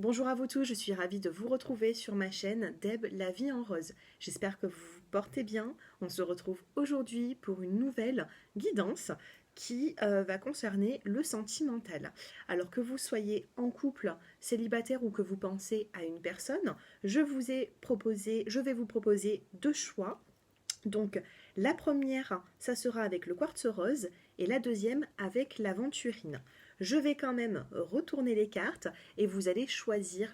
Bonjour à vous tous, je suis ravie de vous retrouver sur ma chaîne Deb La Vie en Rose. J'espère que vous vous portez bien. On se retrouve aujourd'hui pour une nouvelle guidance qui va concerner le sentimental. Alors que vous soyez en couple, célibataire ou que vous pensez à une personne, je vais vous proposer deux choix. Donc la première, ça sera avec le quartz rose et la deuxième avec l'aventurine. Je vais quand même retourner les cartes et vous allez choisir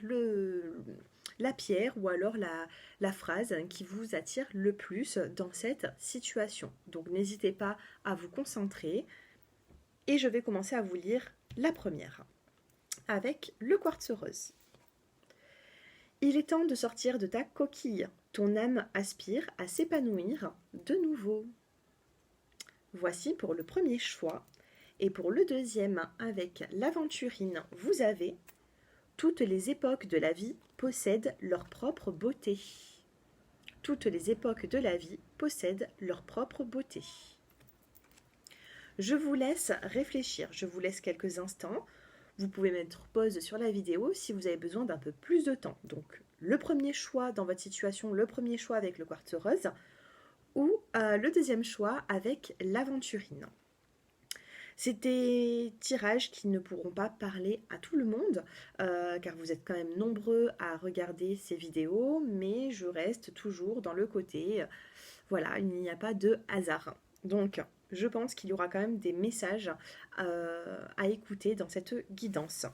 la pierre ou alors la phrase qui vous attire le plus dans cette situation. Donc n'hésitez pas à vous concentrer et je vais commencer à vous lire la première avec le quartz rose. Il est temps de sortir de ta coquille. Ton âme aspire à s'épanouir de nouveau. Voici pour le premier choix. Et pour le deuxième, avec l'aventurine, vous avez « Toutes les époques de la vie possèdent leur propre beauté. » Toutes les époques de la vie possèdent leur propre beauté. Je vous laisse réfléchir, je vous laisse quelques instants. Vous pouvez mettre pause sur la vidéo si vous avez besoin d'un peu plus de temps. Donc, le premier choix dans votre situation, le premier choix avec le quartz rose ou le deuxième choix avec l'aventurine. C'est des tirages qui ne pourront pas parler à tout le monde, car vous êtes quand même nombreux à regarder ces vidéos, mais je reste toujours dans le côté, voilà, il n'y a pas de hasard. Donc, je pense qu'il y aura quand même des messages à écouter dans cette guidance.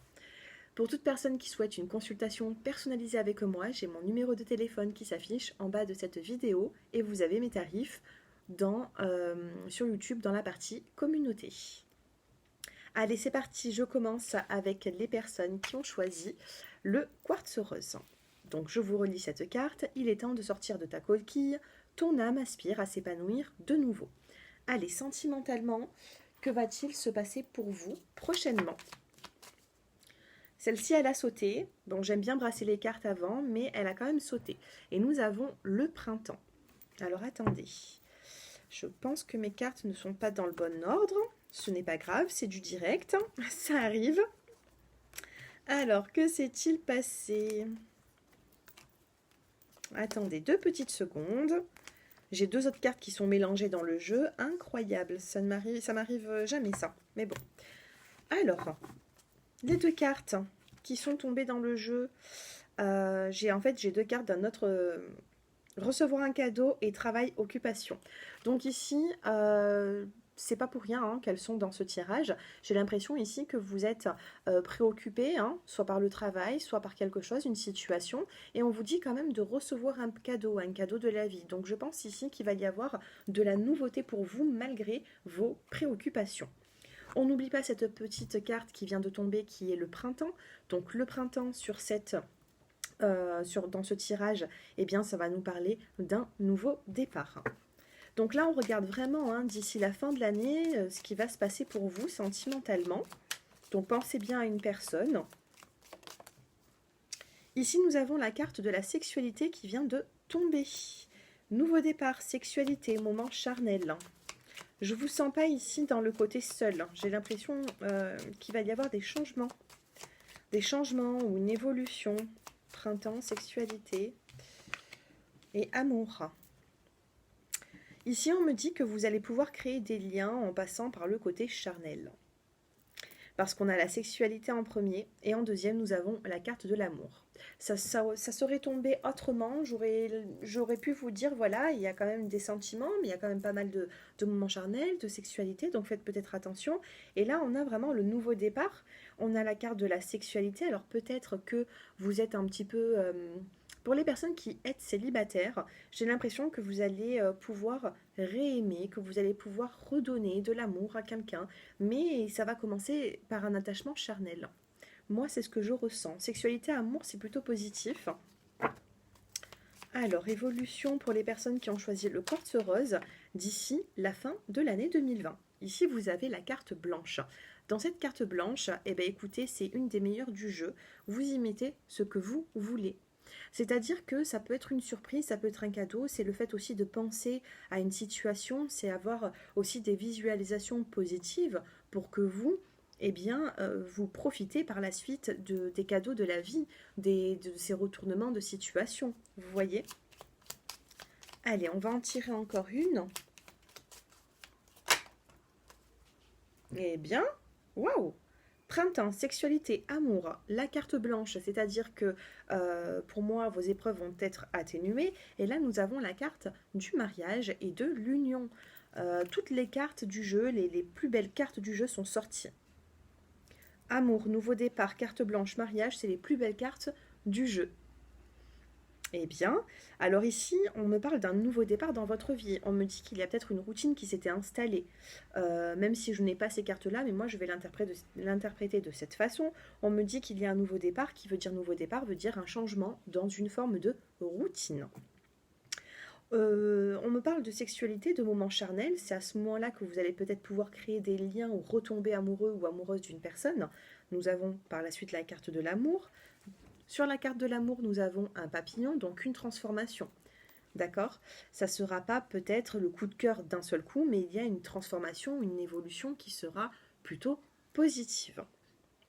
Pour toute personne qui souhaite une consultation personnalisée avec moi, j'ai mon numéro de téléphone qui s'affiche en bas de cette vidéo et vous avez mes tarifs sur YouTube dans la partie communauté. Allez, c'est parti, je commence avec les personnes qui ont choisi le quartz rose. Donc, je vous relis cette carte. Il est temps de sortir de ta coquille. Ton âme aspire à s'épanouir de nouveau. Allez, sentimentalement, que va-t-il se passer pour vous prochainement? Celle-ci, elle a sauté. Bon, j'aime bien brasser les cartes avant, mais elle a quand même sauté. Et nous avons le printemps. Alors, attendez. Je pense que mes cartes ne sont pas dans le bon ordre. Ce n'est pas grave, c'est du direct. Ça arrive. Alors, que s'est-il passé? Attendez 2 petites secondes. J'ai 2 autres cartes qui sont mélangées dans le jeu. Incroyable, ça m'arrive jamais ça. Mais bon. Alors, les 2 cartes qui sont tombées dans le jeu, j'ai 2 cartes d'un autre recevoir un cadeau et travail occupation. Donc ici, c'est pas pour rien qu'elles sont dans ce tirage. J'ai l'impression ici que vous êtes préoccupé, soit par le travail, soit par quelque chose, une situation, et on vous dit quand même de recevoir un cadeau de la vie. Donc je pense ici qu'il va y avoir de la nouveauté pour vous malgré vos préoccupations. On n'oublie pas cette petite carte qui vient de tomber qui est le printemps. Donc le printemps dans ce tirage, eh bien ça va nous parler d'un nouveau départ. Donc là, on regarde vraiment d'ici la fin de l'année ce qui va se passer pour vous sentimentalement. Donc pensez bien à une personne. Ici, nous avons la carte de la sexualité qui vient de tomber. Nouveau départ, sexualité, moment charnel. Je ne vous sens pas ici dans le côté seul. J'ai l'impression qu'il va y avoir des changements. Des changements ou une évolution. Printemps, sexualité et amour. Ici, on me dit que vous allez pouvoir créer des liens en passant par le côté charnel. Parce qu'on a la sexualité en premier et en deuxième, nous avons la carte de l'amour. Ça serait tombé autrement. J'aurais pu vous dire, voilà, il y a quand même des sentiments, mais il y a quand même pas mal de moments charnels, de sexualité, donc faites peut-être attention. Et là, on a vraiment le nouveau départ. On a la carte de la sexualité. Alors peut-être que vous êtes un petit peu... Pour les personnes qui êtes célibataires, j'ai l'impression que vous allez pouvoir réaimer, que vous allez pouvoir redonner de l'amour à quelqu'un, mais ça va commencer par un attachement charnel. Moi, c'est ce que je ressens. Sexualité, amour, c'est plutôt positif. Alors, évolution pour les personnes qui ont choisi le quartz rose d'ici la fin de l'année 2020. Ici, vous avez la carte blanche. Dans cette carte blanche, eh bien, écoutez, c'est une des meilleures du jeu. Vous y mettez ce que vous voulez. C'est-à-dire que ça peut être une surprise, ça peut être un cadeau, c'est le fait aussi de penser à une situation, c'est avoir aussi des visualisations positives pour que vous, eh bien, vous profitez par la suite des cadeaux de la vie, de ces retournements de situation. Vous voyez? Allez, on va en tirer encore une. Eh bien, waouh! Printemps, sexualité, amour, la carte blanche, c'est-à-dire que pour moi, vos épreuves vont être atténuées. Et là, nous avons la carte du mariage et de l'union. Toutes les cartes du jeu, les plus belles cartes du jeu sont sorties. Amour, nouveau départ, carte blanche, mariage, c'est les plus belles cartes du jeu. Eh bien, alors ici, on me parle d'un nouveau départ dans votre vie. On me dit qu'il y a peut-être une routine qui s'était installée. Même si je n'ai pas ces cartes-là, mais moi je vais l'interpréter de cette façon. On me dit qu'il y a un nouveau départ, qui veut dire nouveau départ, veut dire un changement dans une forme de routine. On me parle de sexualité, de moments charnels. C'est à ce moment-là que vous allez peut-être pouvoir créer des liens ou retomber amoureux ou amoureuse d'une personne. Nous avons par la suite la carte de l'amour. Sur la carte de l'amour, nous avons un papillon, donc une transformation. D'accord? Ça ne sera pas peut-être le coup de cœur d'un seul coup, mais il y a une transformation, une évolution qui sera plutôt positive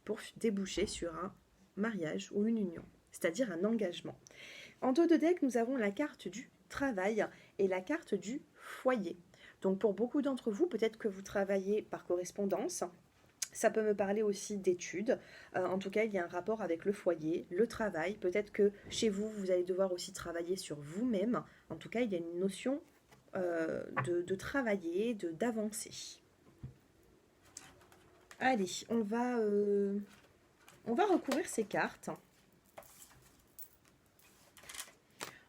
pour déboucher sur un mariage ou une union, c'est-à-dire un engagement. En dos de deck, nous avons la carte du travail et la carte du foyer. Donc pour beaucoup d'entre vous, peut-être que vous travaillez par correspondance. Ça peut me parler aussi d'études. En tout cas, il y a un rapport avec le foyer, le travail. Peut-être que chez vous, vous allez devoir aussi travailler sur vous-même. En tout cas, il y a une notion de travailler, d'avancer. Allez, on va recouvrir ces cartes.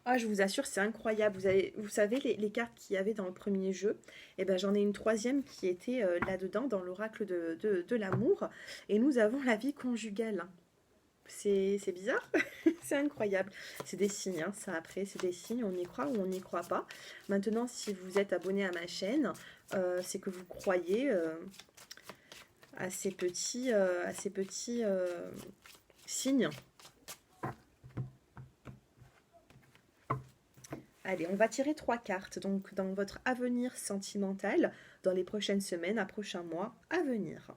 Ah, je vous assure, c'est incroyable. Vous savez, les cartes qu'il y avait dans le premier jeu, eh ben, j'en ai une troisième qui était là-dedans, dans l'oracle de l'amour. Et nous avons la vie conjugale. C'est bizarre, c'est incroyable. C'est des signes, hein, ça après, c'est des signes, on y croit ou on n'y croit pas. Maintenant, si vous êtes abonné à ma chaîne, c'est que vous croyez à ces petits signes. Allez, on va tirer 3 cartes, donc dans votre avenir sentimental, dans les prochaines semaines, prochains mois à venir.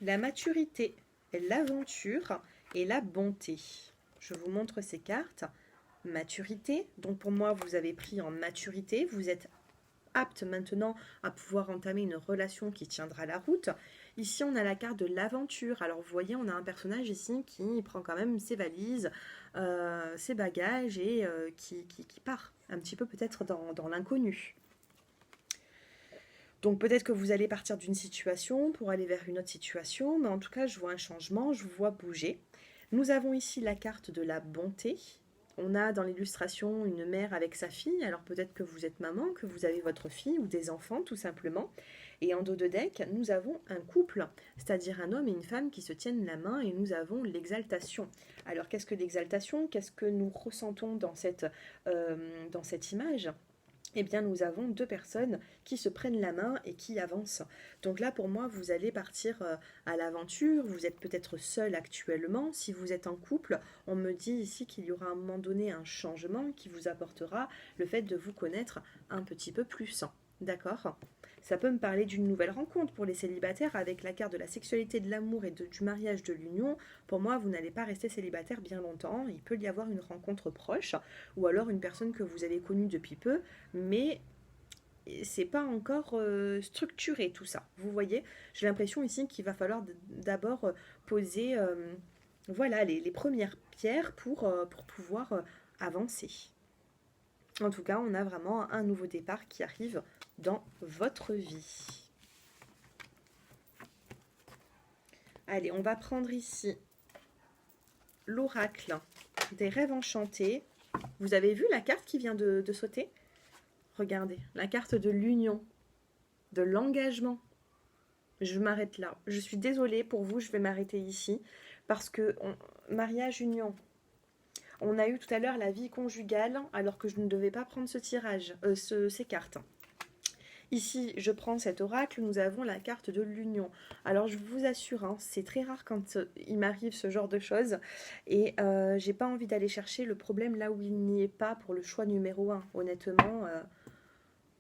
La maturité, l'aventure et la bonté. Je vous montre ces cartes. Maturité, donc pour moi, vous avez pris en maturité, vous êtes apte maintenant à pouvoir entamer une relation qui tiendra la route. Ici, on a la carte de l'aventure. Alors, vous voyez, on a un personnage ici qui prend quand même ses valises, ses bagages et qui part un petit peu peut-être dans l'inconnu. Donc, peut-être que vous allez partir d'une situation pour aller vers une autre situation, mais en tout cas, je vois un changement, je vous vois bouger. Nous avons ici la carte de la bonté. On a dans l'illustration une mère avec sa fille, alors peut-être que vous êtes maman, que vous avez votre fille ou des enfants tout simplement. Et en dos de deck, nous avons un couple, c'est-à-dire un homme et une femme qui se tiennent la main et nous avons l'exaltation. Alors qu'est-ce que l'exaltation? Qu'est-ce que nous ressentons dans cette image? Eh bien, nous avons 2 personnes qui se prennent la main et qui avancent. Donc là, pour moi, vous allez partir à l'aventure. Vous êtes peut-être seul actuellement. Si vous êtes en couple, on me dit ici qu'il y aura à un moment donné un changement qui vous apportera le fait de vous connaître un petit peu plus. D'accord? Ça peut me parler d'une nouvelle rencontre pour les célibataires avec la carte de la sexualité, de l'amour et du mariage, de l'union. Pour moi, vous n'allez pas rester célibataire bien longtemps. Il peut y avoir une rencontre proche ou alors une personne que vous avez connue depuis peu, mais c'est pas encore structuré tout ça. Vous voyez, j'ai l'impression ici qu'il va falloir d'abord poser voilà, les premières pierres pour pouvoir avancer. En tout cas, on a vraiment un nouveau départ qui arrive dans votre vie. Allez, on va prendre ici l'oracle des rêves enchantés. Vous avez vu la carte qui vient de sauter? Regardez, la carte de l'union, de l'engagement. Je m'arrête là. Je suis désolée pour vous, je vais m'arrêter ici. Parce que mariage, union. On a eu tout à l'heure la vie conjugale, alors que je ne devais pas prendre ce tirage, ces cartes. Ici, je prends cet oracle, nous avons la carte de l'union. Alors, je vous assure, hein, c'est très rare quand il m'arrive ce genre de choses. Et j'ai pas envie d'aller chercher le problème là où il n'y est pas pour le choix numéro un. Honnêtement,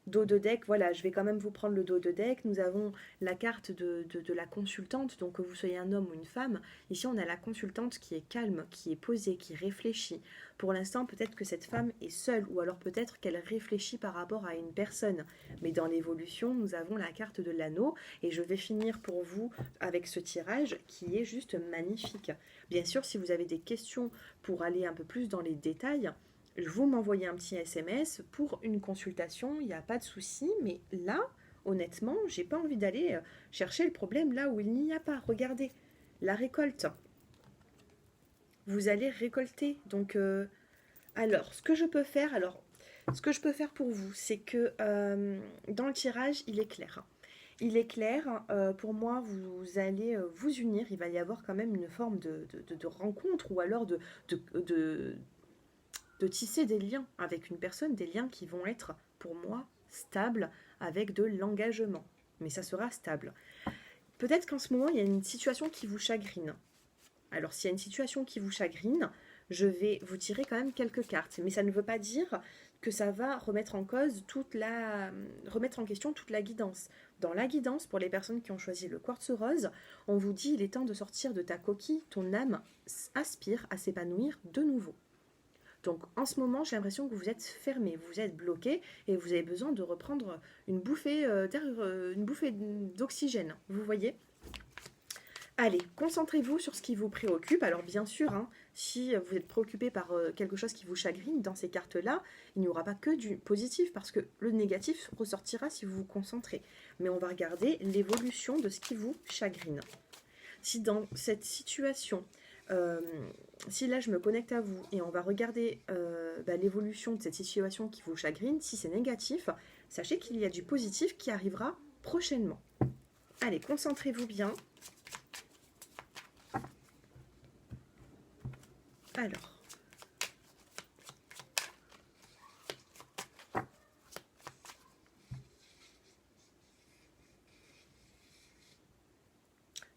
dos de deck, voilà, je vais quand même vous prendre le dos de deck. Nous avons la carte de la consultante, donc que vous soyez un homme ou une femme. Ici, on a la consultante qui est calme, qui est posée, qui réfléchit. Pour l'instant, peut-être que cette femme est seule, ou alors peut-être qu'elle réfléchit par rapport à une personne. Mais dans l'évolution, nous avons la carte de l'anneau, et je vais finir pour vous avec ce tirage qui est juste magnifique. Bien sûr, si vous avez des questions pour aller un peu plus dans les détails, vous m'envoyez un petit SMS pour une consultation, il n'y a pas de souci, mais là, honnêtement, j'ai pas envie d'aller chercher le problème là où il n'y a pas. Regardez, la récolte. Vous allez récolter. Donc, alors, ce que je peux faire pour vous, c'est que dans le tirage, il est clair. Il est clair, pour moi, vous allez vous unir. Il va y avoir quand même une forme de rencontre ou alors de tisser des liens avec une personne, des liens qui vont être, pour moi, stables, avec de l'engagement. Mais ça sera stable. Peut-être qu'en ce moment, il y a une situation qui vous chagrine. Alors, s'il y a une situation qui vous chagrine, je vais vous tirer quand même quelques cartes. Mais ça ne veut pas dire que ça va remettre remettre en question toute la guidance. Dans la guidance, pour les personnes qui ont choisi le quartz rose, on vous dit il est temps de sortir de ta coquille, ton âme aspire à s'épanouir de nouveau. Donc en ce moment, j'ai l'impression que vous êtes fermé, vous êtes bloqué et vous avez besoin de reprendre une bouffée d'air, une bouffée d'oxygène. Vous voyez? Allez, concentrez-vous sur ce qui vous préoccupe. Alors bien sûr, hein, si vous êtes préoccupé par quelque chose qui vous chagrine, dans ces cartes-là, il n'y aura pas que du positif parce que le négatif ressortira si vous vous concentrez. Mais on va regarder l'évolution de ce qui vous chagrine. Si dans cette situation, si là je me connecte à vous et on va regarder l'évolution de cette situation qui vous chagrine, si c'est négatif, sachez qu'il y a du positif qui arrivera prochainement. Allez, concentrez-vous bien. Alors.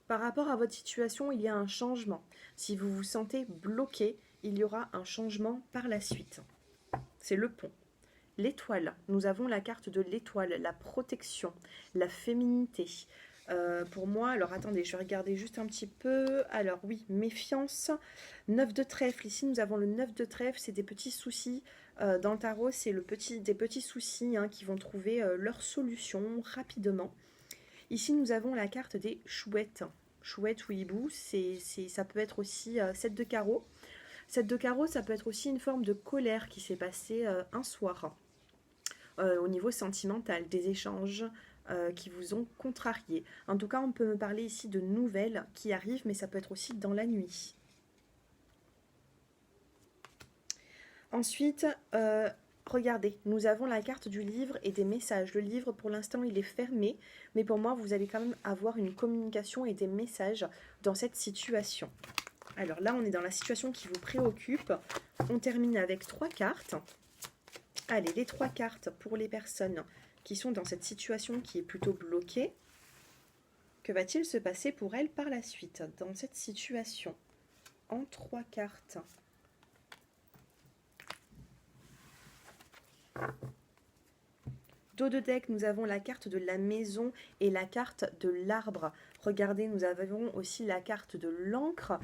Par rapport à votre situation, il y a un changement. Si vous vous sentez bloqué, il y aura un changement par la suite. C'est le pont. L'étoile, nous avons la carte de l'étoile, la protection, la féminité. Pour moi, alors attendez, je vais regarder juste un petit peu. Alors oui, méfiance, 9 de trèfle. Ici, nous avons le 9 de trèfle, c'est des petits soucis. Dans le tarot, c'est des petits soucis qui vont trouver leur solution rapidement. Ici, nous avons la carte des chouettes. Chouette ou hibou, ça peut être aussi 7 de carreau. 7 de carreau, ça peut être aussi une forme de colère qui s'est passée un soir. Au niveau sentimental, des échanges qui vous ont contrarié. En tout cas, on peut me parler ici de nouvelles qui arrivent, mais ça peut être aussi dans la nuit. Ensuite, regardez, nous avons la carte du livre et des messages. Le livre, pour l'instant, il est fermé, mais pour moi, vous allez quand même avoir une communication et des messages dans cette situation. Alors là, on est dans la situation qui vous préoccupe. On termine avec 3 cartes. Allez, les 3 cartes pour les personnes qui sont dans cette situation qui est plutôt bloquée. Que va-t-il se passer pour elles par la suite dans cette situation? En 3 cartes. Dos de deck, nous avons la carte de la maison et la carte de l'arbre. Regardez, nous avons aussi la carte de l'encre.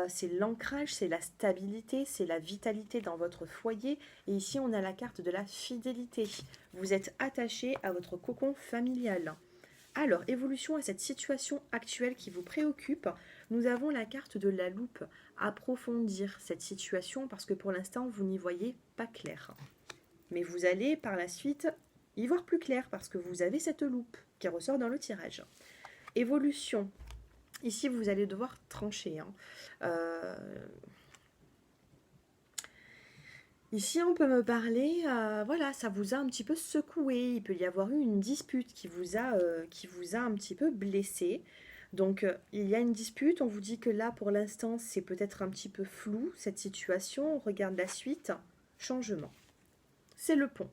C'est l'ancrage, c'est la stabilité, c'est la vitalité dans votre foyer. Et ici, on a la carte de la fidélité. Vous êtes attaché à votre cocon familial. Alors, évolution à cette situation actuelle qui vous préoccupe, nous avons la carte de la loupe. Approfondir cette situation parce que pour l'instant, vous n'y voyez pas clair. Mais vous allez par la suite y voir plus clair parce que vous avez cette loupe qui ressort dans le tirage. Évolution. Ici, vous allez devoir trancher. Ici, on peut me parler, voilà, ça vous a un petit peu secoué. Il peut y avoir eu une dispute qui vous a un petit peu blessé. Donc, il y a une dispute. On vous dit que là, pour l'instant, c'est peut-être un petit peu flou, cette situation. On regarde la suite. Changement. C'est le pont.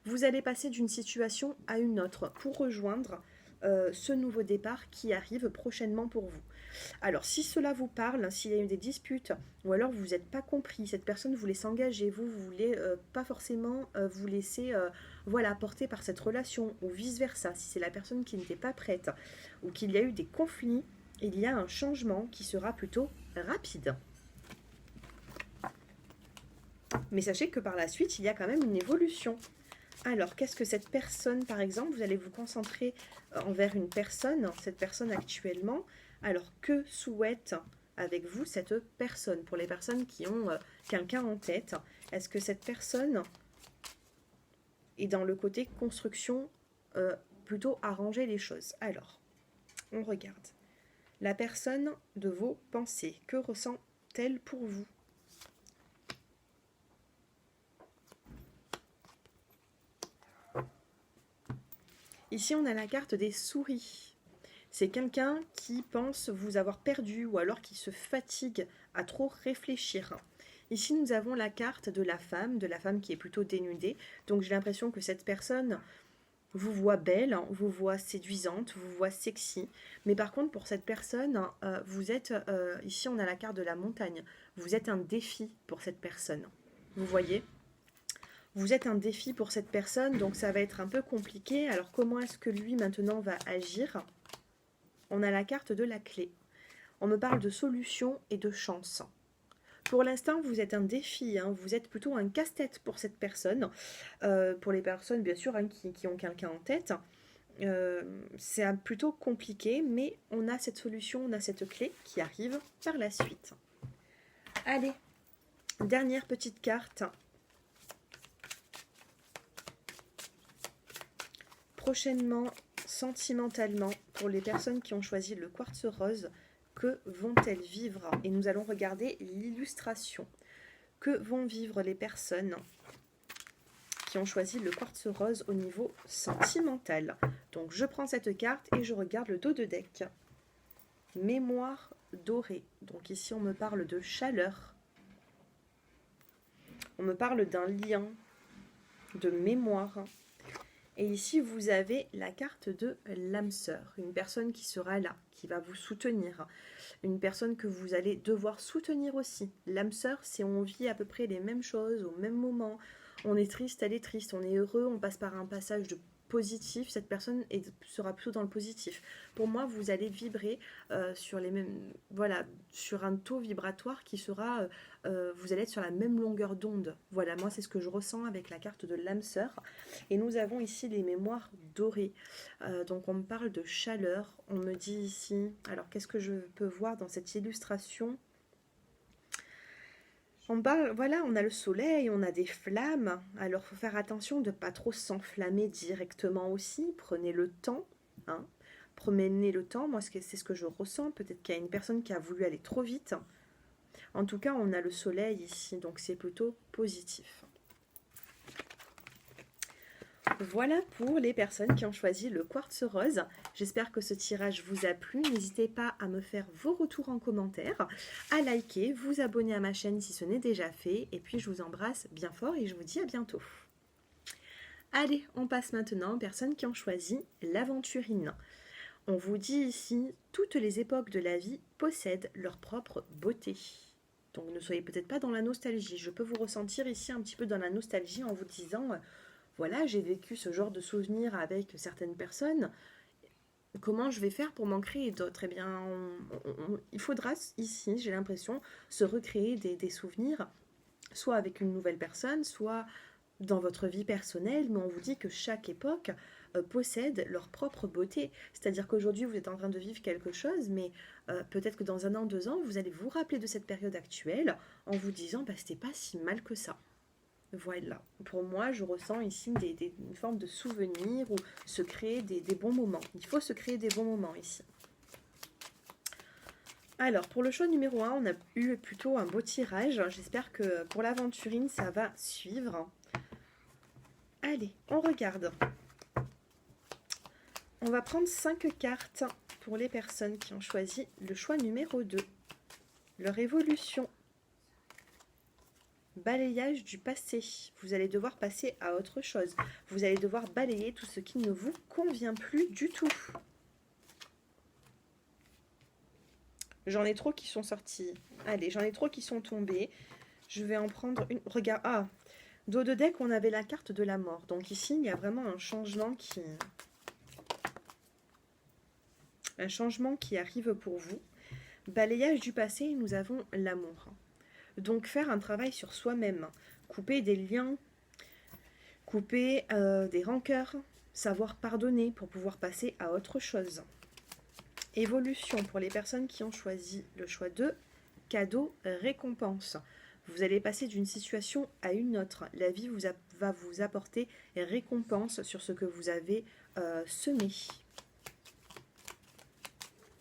Vous allez passer d'une situation à une autre pour rejoindre ce nouveau départ qui arrive prochainement pour vous. Alors, si cela vous parle, s'il y a eu des disputes, ou alors vous n'êtes pas compris, cette personne voulait s'engager, vous voulez pas forcément vous laisser voilà, porter par cette relation, ou vice-versa, si c'est la personne qui n'était pas prête, ou qu'il y a eu des conflits, il y a un changement qui sera plutôt rapide. Mais sachez que par la suite, il y a quand même une évolution. Alors, qu'est-ce que cette personne, par exemple, vous allez vous concentrer envers une personne, cette personne actuellement. Alors, que souhaite avec vous cette personne? Pour les personnes qui ont quelqu'un en tête, est-ce que cette personne est dans le côté construction, plutôt arranger les choses? Alors, on regarde. La personne de vos pensées, que ressent-elle pour vous? Ici, on a la carte des souris. C'est quelqu'un qui pense vous avoir perdu ou alors qui se fatigue à trop réfléchir. Ici, nous avons la carte de la femme qui est plutôt dénudée. Donc, j'ai l'impression que cette personne vous voit belle, vous voit séduisante, vous voit sexy. Mais par contre, pour cette personne, vous êtes... ici, on a la carte de la montagne. Vous êtes un défi pour cette personne. Vous voyez ? Vous êtes un défi pour cette personne, donc ça va être un peu compliqué. Alors, comment est-ce que lui, maintenant, va agir? On a la carte de la clé. On me parle de solution et de chance. Pour l'instant, vous êtes un défi, hein, vous êtes plutôt un casse-tête pour cette personne. Pour les personnes, bien sûr, hein, qui ont quelqu'un en tête. C'est plutôt compliqué, mais on a cette solution, on a cette clé qui arrive par la suite. Allez, dernière petite carte. Prochainement, sentimentalement, pour les personnes qui ont choisi le quartz rose, que vont-elles vivre? Et nous allons regarder l'illustration. Que vont vivre les personnes qui ont choisi le quartz rose au niveau sentimental? Donc je prends cette carte et je regarde le dos de deck. Mémoire dorée. Donc ici on me parle de chaleur. On me parle d'un lien, de mémoire. Et ici, vous avez la carte de l'âme sœur, une personne qui sera là, qui va vous soutenir, une personne que vous allez devoir soutenir aussi. L'âme sœur, c'est on vit à peu près les mêmes choses au même moment, on est triste, elle est triste, on est heureux, on passe par un passage de positif, cette personne sera plutôt dans le positif. Pour moi, vous allez vibrer sur les mêmes, voilà, sur un taux vibratoire qui sera, vous allez être sur la même longueur d'onde. Voilà, moi c'est ce que je ressens avec la carte de l'âme sœur. Et nous avons ici les mémoires dorées. Donc on me parle de chaleur. On me dit ici, alors qu'est-ce que je peux voir dans cette illustration? On parle, voilà, on a le soleil, on a des flammes. Alors il faut faire attention de ne pas trop s'enflammer directement aussi. Prenez le temps, hein. Prenez le temps. Moi c'est ce que je ressens. Peut-être qu'il y a une personne qui a voulu aller trop vite. En tout cas, on a le soleil ici, donc c'est plutôt positif. Voilà pour les personnes qui ont choisi le quartz rose. J'espère que ce tirage vous a plu. N'hésitez pas à me faire vos retours en commentaire, à liker, vous abonner à ma chaîne si ce n'est déjà fait. Et puis je vous embrasse bien fort et je vous dis à bientôt. Allez, on passe maintenant aux personnes qui ont choisi l'aventurine. On vous dit ici, toutes les époques de la vie possèdent leur propre beauté. Donc ne soyez peut-être pas dans la nostalgie. Je peux vous ressentir ici un petit peu dans la nostalgie en vous disant... voilà, j'ai vécu ce genre de souvenirs avec certaines personnes. Comment je vais faire pour m'en créer d'autres? Eh bien, il faudra ici, j'ai l'impression, se recréer des souvenirs, soit avec une nouvelle personne, soit dans votre vie personnelle, mais on vous dit que chaque époque possède leur propre beauté. C'est-à-dire qu'aujourd'hui, vous êtes en train de vivre quelque chose, mais peut-être que dans 1 an, 2 ans, vous allez vous rappeler de cette période actuelle en vous disant bah, « c'était pas si mal que ça ». Voilà, pour moi, je ressens ici une forme de souvenir ou se créer des bons moments. Il faut se créer des bons moments ici. Alors, pour le choix numéro 1, on a eu plutôt un beau tirage. J'espère que pour l'aventurine, ça va suivre. Allez, on regarde. On va prendre 5 cartes pour les personnes qui ont choisi le choix numéro 2. Leur évolution. balayage du passé. Vous allez devoir passer à autre chose. Vous allez devoir balayer tout ce qui ne vous convient plus du tout. J'en ai trop qui sont sortis. Allez, j'en ai trop qui sont tombés. Je vais en prendre une. Regarde. Ah, dos de deck, on avait la carte de la mort. Donc ici, il y a vraiment un changement qui arrive pour vous. Balayage du passé, nous avons l'amour. Donc faire un travail sur soi-même. Couper des liens. Couper des rancœurs. Savoir pardonner pour pouvoir passer à autre chose. Évolution pour les personnes qui ont choisi le choix de cadeau récompense. Vous allez passer d'une situation à une autre. La vie va vous apporter récompense sur ce que vous avez semé.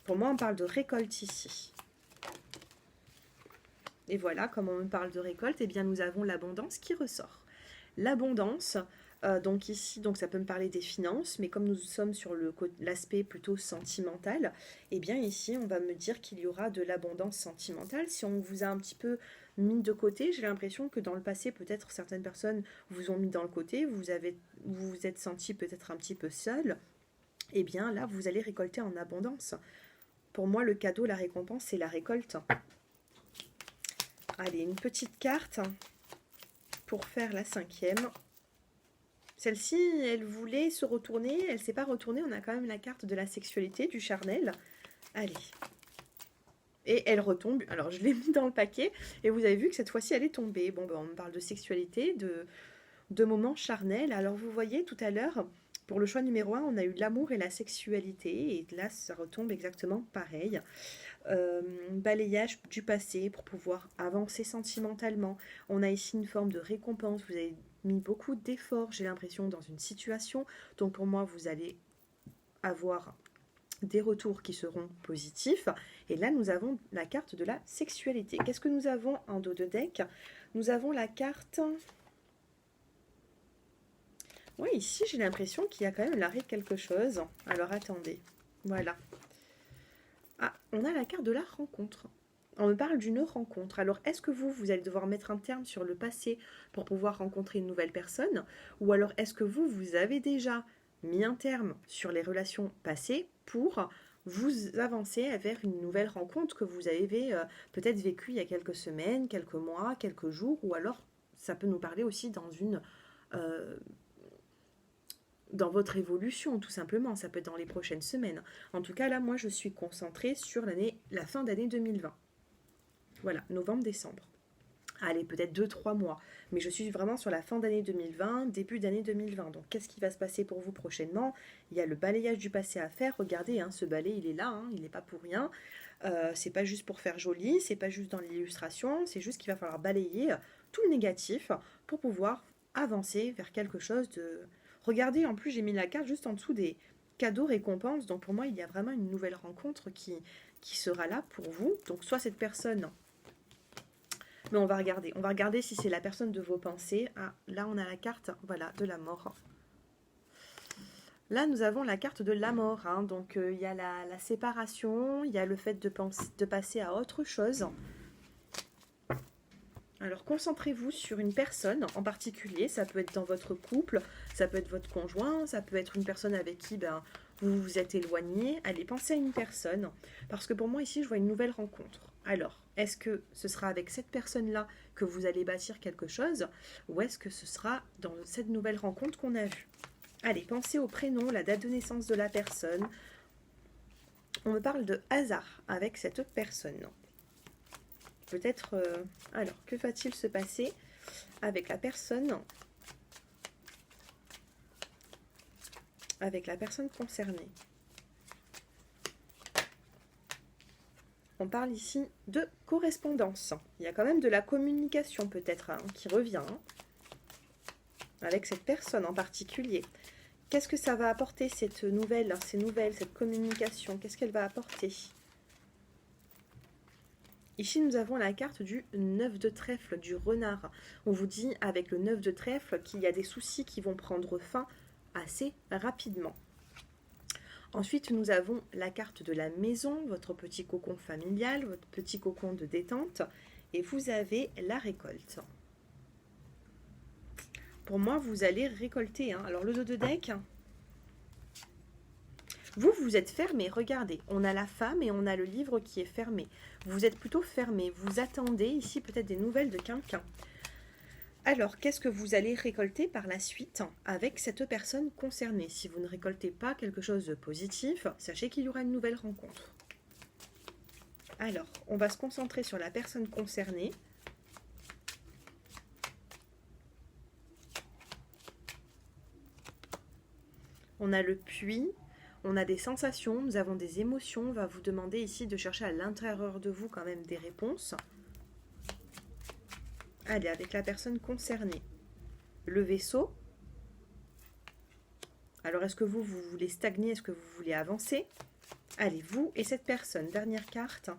Pour moi, on parle de récolte ici. Et voilà, comme on me parle de récolte, eh bien nous avons l'abondance qui ressort. L'abondance, donc ici, donc ça peut me parler des finances, mais comme nous sommes sur l'aspect plutôt sentimental, eh bien ici, on va me dire qu'il y aura de l'abondance sentimentale. Si on vous a un petit peu mis de côté, j'ai l'impression que dans le passé, peut-être certaines personnes vous ont mis dans le côté, vous vous êtes senti peut-être un petit peu seul, eh bien là, vous allez récolter en abondance. Pour moi, le cadeau, la récompense, c'est la récolte. Allez, une petite carte pour faire la 5e. Celle-ci, elle voulait se retourner, elle ne s'est pas retournée. On a quand même la carte de la sexualité, du charnel. Allez. Et elle retombe. Alors, je l'ai mis dans le paquet. Et vous avez vu que cette fois-ci, elle est tombée. Bon, ben, on me parle de sexualité, de moments charnels. Alors, vous voyez, tout à l'heure, pour le choix numéro 1, on a eu l'amour et la sexualité. Et là, ça retombe exactement pareil. Balayage du passé pour pouvoir avancer sentimentalement. On a ici une forme de récompense. Vous avez mis beaucoup d'efforts, j'ai l'impression, dans une situation. Donc pour moi, vous allez avoir des retours qui seront positifs. Et là, nous avons la carte de la sexualité. Qu'est-ce que nous avons en dos de deck? Nous avons la carte... Oui, ici, j'ai l'impression qu'il y a quand même l'arrêt de quelque chose. Alors, attendez. Voilà. Ah, on a la carte de la rencontre. On me parle d'une rencontre. Alors, est-ce que vous allez devoir mettre un terme sur le passé pour pouvoir rencontrer une nouvelle personne? Ou alors, est-ce que vous avez déjà mis un terme sur les relations passées pour vous avancer vers une nouvelle rencontre que vous avez peut-être vécue il y a quelques semaines, quelques mois, quelques jours, ou alors ça peut nous parler aussi dans votre évolution, tout simplement. Ça peut être dans les prochaines semaines. En tout cas, là, moi, je suis concentrée sur la fin d'année 2020. Voilà, novembre-décembre. Allez, peut-être 2-3 mois. Mais je suis vraiment sur la fin d'année 2020, début d'année 2020. Donc, qu'est-ce qui va se passer pour vous prochainement? Il y a le balayage du passé à faire. Regardez, hein, ce balai, il est là, hein, il n'est pas pour rien. C'est pas juste pour faire joli, c'est pas juste dans l'illustration, c'est juste qu'il va falloir balayer tout le négatif pour pouvoir avancer vers quelque chose de... Regardez, en plus, j'ai mis la carte juste en dessous des cadeaux récompenses. Donc, pour moi, il y a vraiment une nouvelle rencontre qui sera là pour vous. Donc, soit cette personne... Mais on va regarder si c'est la personne de vos pensées. Ah, là, on a la carte, voilà, de la mort. Là, nous avons la carte de la mort. Hein. Donc, il y a la séparation, il y a le fait de passer à autre chose. Alors, concentrez-vous sur une personne en particulier. Ça peut être dans votre couple, ça peut être votre conjoint, ça peut être une personne avec qui vous vous êtes éloigné. Allez, pensez à une personne. Parce que pour moi, ici, je vois une nouvelle rencontre. Alors, est-ce que ce sera avec cette personne-là que vous allez bâtir quelque chose? Ou est-ce que ce sera dans cette nouvelle rencontre qu'on a vue? Allez, pensez au prénom, la date de naissance de la personne. On me parle de hasard avec cette personne. Peut-être... alors, que va-t-il se passer avec la personne concernée? On parle ici de correspondance. Il y a quand même de la communication peut-être qui revient avec cette personne en particulier. Qu'est-ce que ça va apporter cette nouvelle, cette communication? Qu'est-ce qu'elle va apporter? Ici, nous avons la carte du 9 de trèfle, du renard. On vous dit avec le 9 de trèfle qu'il y a des soucis qui vont prendre fin assez rapidement. Ensuite, nous avons la carte de la maison, votre petit cocon familial, votre petit cocon de détente. Et vous avez la récolte. Pour moi, vous allez récolter. Hein. Alors, le dos de deck, vous êtes fermé. Regardez, on a la femme et on a le livre qui est fermé. Vous êtes plutôt fermé. Vous attendez ici peut-être des nouvelles de quelqu'un. Alors, qu'est-ce que vous allez récolter par la suite avec cette personne concernée? Si vous ne récoltez pas quelque chose de positif, sachez qu'il y aura une nouvelle rencontre. Alors, on va se concentrer sur la personne concernée. On a le puits, on a des sensations, nous avons des émotions. On va vous demander ici de chercher à l'intérieur de vous quand même des réponses. Allez, avec la personne concernée. Le vaisseau. Alors, est-ce que vous voulez stagner? Est-ce que vous voulez avancer? Allez, vous et cette personne. Dernière carte.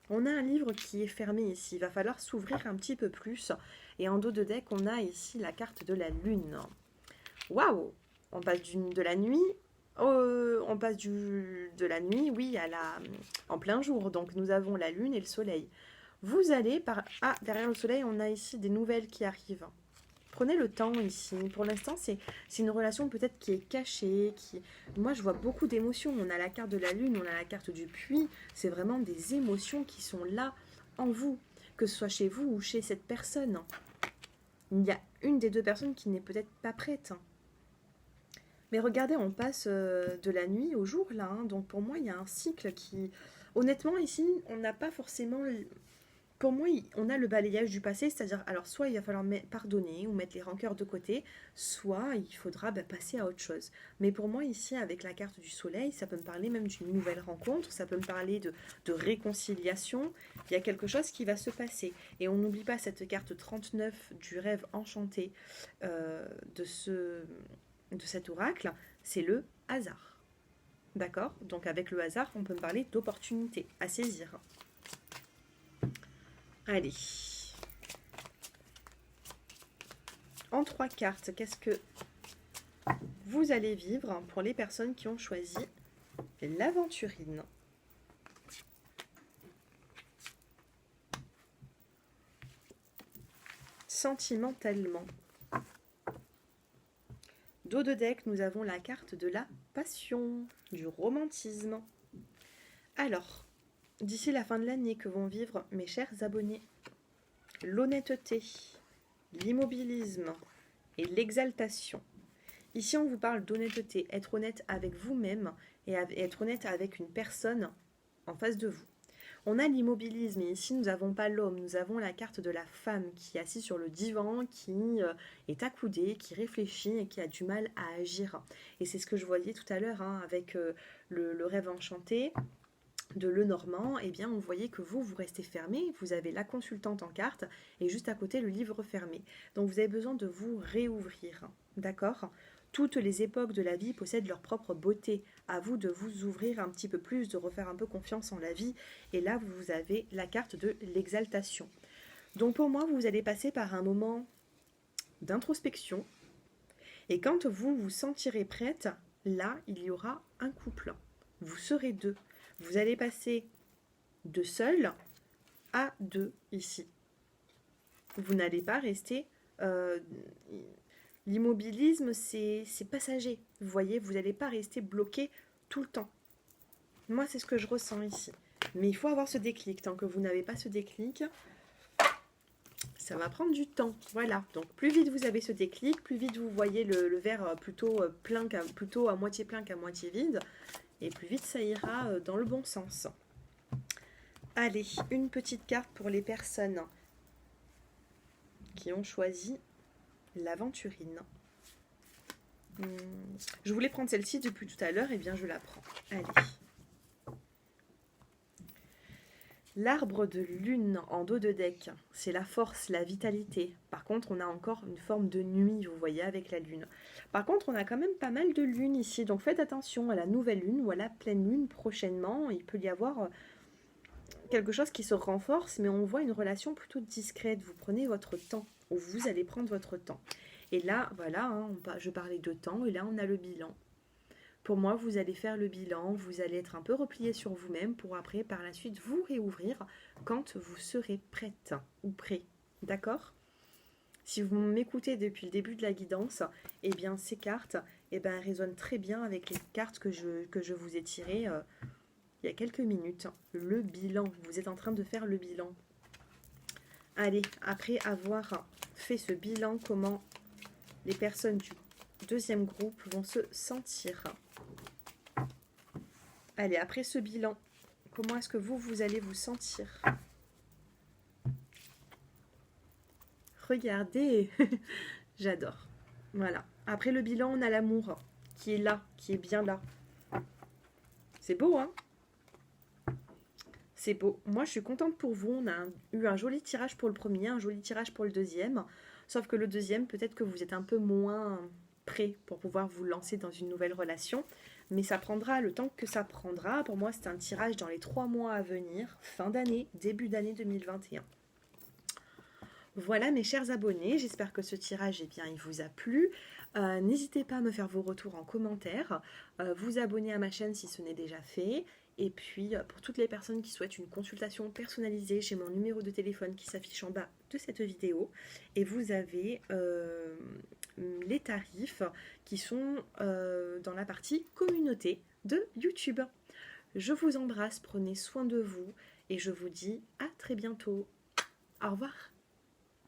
On a un livre qui est fermé ici. Il va falloir s'ouvrir un petit peu plus. Et en dos de deck, on a ici la carte de la lune. Waouh! On passe de la nuit. On passe de la nuit, oui, en plein jour. Donc, nous avons la lune et le soleil. Vous allez par... Ah, derrière le soleil, on a ici des nouvelles qui arrivent. Prenez le temps ici. Pour l'instant, c'est une relation peut-être qui est cachée. Moi, je vois beaucoup d'émotions. On a la carte de la lune, on a la carte du puits. C'est vraiment des émotions qui sont là en vous, que ce soit chez vous ou chez cette personne. Il y a une des deux personnes qui n'est peut-être pas prête. Mais regardez, on passe de la nuit au jour, là. Hein. Donc, pour moi, il y a un cycle qui... Honnêtement, ici, on n'a pas forcément... Pour moi, on a le balayage du passé, c'est-à-dire, alors soit il va falloir pardonner ou mettre les rancœurs de côté, soit il faudra passer à autre chose. Mais pour moi, ici, avec la carte du soleil, ça peut me parler même d'une nouvelle rencontre, ça peut me parler de réconciliation. Il y a quelque chose qui va se passer. Et on n'oublie pas cette carte 39 du rêve enchanté de cet oracle, c'est le hasard. D'accord? Donc avec le hasard, on peut me parler d'opportunités à saisir. Allez. En 3 cartes, qu'est-ce que vous allez vivre pour les personnes qui ont choisi l'aventurine? Sentimentalement. Dos de deck, nous avons la carte de la passion, du romantisme. Alors, d'ici la fin de l'année, que vont vivre mes chers abonnés? L'honnêteté, l'immobilisme et l'exaltation. Ici, on vous parle d'honnêteté, être honnête avec vous-même et être honnête avec une personne en face de vous. On a l'immobilisme et ici, nous n'avons pas l'homme, nous avons la carte de la femme qui est assise sur le divan, qui est accoudée, qui réfléchit et qui a du mal à agir. Et c'est ce que je voyais tout à l'heure avec le rêve enchanté de Lenormand. Eh bien, on voyait que vous restez fermé, vous avez la consultante en carte et juste à côté le livre fermé. Donc, vous avez besoin de vous réouvrir, d'accord ? Toutes les époques de la vie possèdent leur propre beauté. À vous de vous ouvrir un petit peu plus, de refaire un peu confiance en la vie. Et là, vous avez la carte de l'exaltation. Donc pour moi, vous allez passer par un moment d'introspection. Et quand vous vous sentirez prête, là, il y aura un couple. Vous serez deux. Vous allez passer de seul à deux ici. Vous n'allez pas rester... L'immobilisme, c'est passager. Vous voyez, vous n'allez pas rester bloqué tout le temps. Moi, c'est ce que je ressens ici. Mais il faut avoir ce déclic. Tant que vous n'avez pas ce déclic, ça va prendre du temps. Voilà. Donc, plus vite vous avez ce déclic, plus vite vous voyez le verre plutôt à moitié plein qu'à moitié vide. Et plus vite ça ira dans le bon sens. Allez, une petite carte pour les personnes qui ont choisi l'aventurine. Je voulais prendre celle-ci depuis tout à l'heure, et bien je la prends. Allez. L'arbre de lune en dos de deck, c'est la force, la vitalité. Par contre, on a encore une forme de nuit, vous voyez, avec la lune. Par contre, on a quand même pas mal de lunes ici, donc faites attention à la nouvelle lune ou à la pleine lune prochainement. Il peut y avoir quelque chose qui se renforce, mais on voit une relation plutôt discrète. Vous prenez votre temps, ou vous allez prendre votre temps. Et là, voilà, hein, je parlais de temps, et là, on a le bilan. Pour moi, vous allez faire le bilan, vous allez être un peu replié sur vous-même pour après, par la suite, vous réouvrir quand vous serez prête ou prêt. D'accord ? Si vous m'écoutez depuis le début de la guidance, eh bien ces cartes elles résonnent très bien avec les cartes que je vous ai tirées il y a quelques minutes. Le bilan, vous êtes en train de faire le bilan. Allez, après avoir fait ce bilan, comment les personnes du deuxième groupe vont se sentir? Allez, après ce bilan, comment est-ce que vous allez vous sentir? Regardez, j'adore. Voilà. Après le bilan, on a l'amour qui est là, qui est bien là. C'est beau, hein? C'est beau. Moi, je suis contente pour vous. On a eu un joli tirage pour le premier, un joli tirage pour le deuxième. Sauf que le deuxième, peut-être que vous êtes un peu moins prêt pour pouvoir vous lancer dans une nouvelle relation. Mais ça prendra le temps que ça prendra. Pour moi, c'est un tirage dans les 3 mois à venir, fin d'année, début d'année 2021. Voilà mes chers abonnés, j'espère que ce tirage il vous a plu. N'hésitez pas à me faire vos retours en commentaire, vous abonner à ma chaîne si ce n'est déjà fait. Et puis pour toutes les personnes qui souhaitent une consultation personnalisée, j'ai mon numéro de téléphone qui s'affiche en bas de cette vidéo. Et vous avez les tarifs qui sont dans la partie communauté de YouTube. Je vous embrasse, prenez soin de vous et je vous dis à très bientôt. Au revoir.